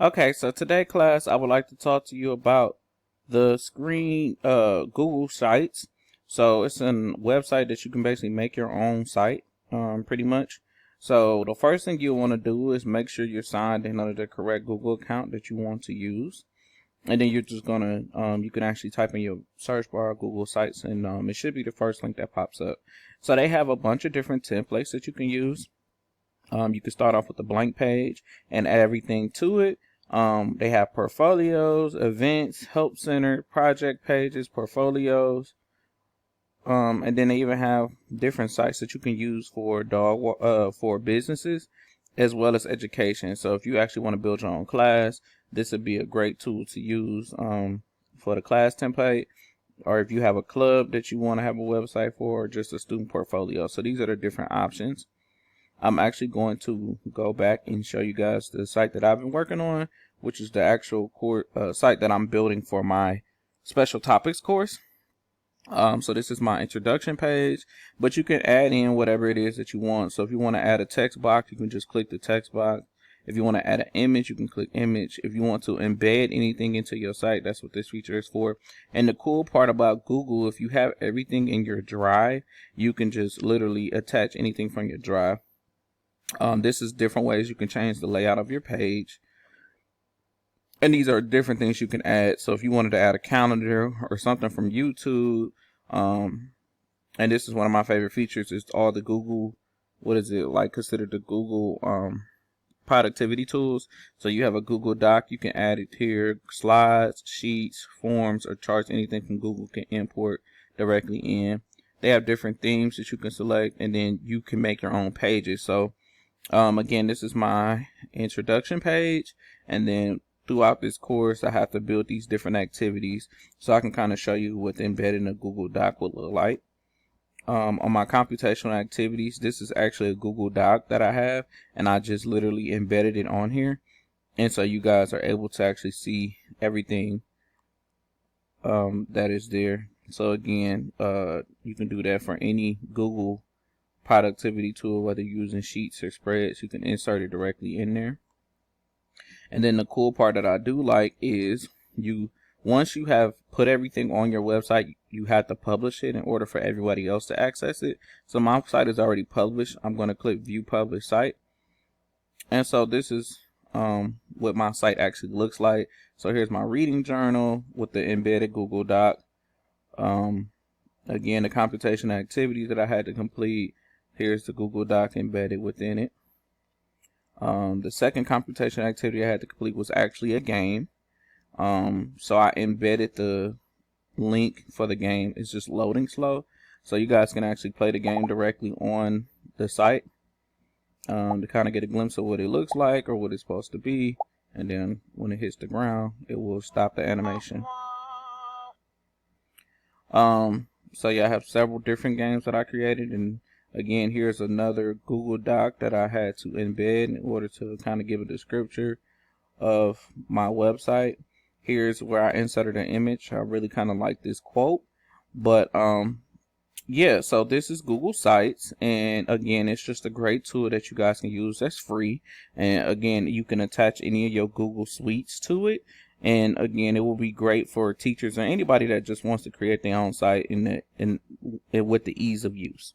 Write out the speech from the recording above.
Okay, so today class, I would like to talk to you about the screen Google Sites. So it's a website that you can basically make your own site, pretty much. So the first thing you want to do is make sure you're signed in under the correct Google account that you want to use. And then you're just gonna you can actually type in your search bar Google Sites, and it should be the first link that pops up. So they have a bunch of different templates that you can use. You can start off with a blank page and add everything to it. They have portfolios, events, help center, project pages, portfolios, and then they even have different sites that you can use for for businesses as well as education. So if you actually want to build your own class, this would be a great tool to use for the class template, or if you have a club that you want to have a website for, or just a student portfolio. So these are the different options. I'm actually going to go back and show you guys the site that I've been working on, which is the actual site that I'm building for my special topics course. So this is my introduction page, but you can add in whatever it is that you want. So if you want to add a text box, you can just click the text box. If you want to add an image, you can click image. If you want to embed anything into your site, that's what this feature is for. And the cool part about Google, if you have everything in your drive, you can just literally attach anything from your drive. This is different ways you can change the layout of your page. And these are different things you can add. So if you wanted to add a calendar or something from YouTube, and this is one of my favorite features, is all the Google, considered the Google productivity tools. So you have a Google Doc, you can add it here. Slides, sheets, forms, or charts, anything from Google can import directly in. They have different themes that you can select, and then you can make your own pages. So again, this is my introduction page, and then throughout this course I have to build these different activities so I can kind of show you what embedding a Google Doc would look like. On my computational activities, this is actually a Google Doc that I have, and I just literally embedded it on here, and so you guys are able to actually see everything that is there. So again, you can do that for any Google productivity tool, whether you're using sheets or spreads. You can insert it directly in there. And then the cool part that I do like is once you have put everything on your website, you have to publish it in order for everybody else to access it. So my site is already published. I'm going to click view publish site, and so this is what my site actually looks like. So here's my reading journal with the embedded Google Doc. Again, the computation activities that I had to complete. Here's the Google Doc embedded within it. The second computation activity I had to complete was actually a game. So I embedded the link for the game. It's just loading slow, so you guys can actually play the game directly on the site to kind of get a glimpse of what it looks like or what it's supposed to be. And then when it hits the ground, it will stop the animation. So yeah, I have several different games that I created, and again, here's another Google Doc that I had to embed in order to kind of give a description of my website. Here's where I inserted an image. I really kind of like this quote, but yeah, so this is Google Sites, and again, it's just a great tool that you guys can use. That's free, and again, you can attach any of your Google Suites to it. And again, it will be great for teachers or anybody that just wants to create their own site with the ease of use.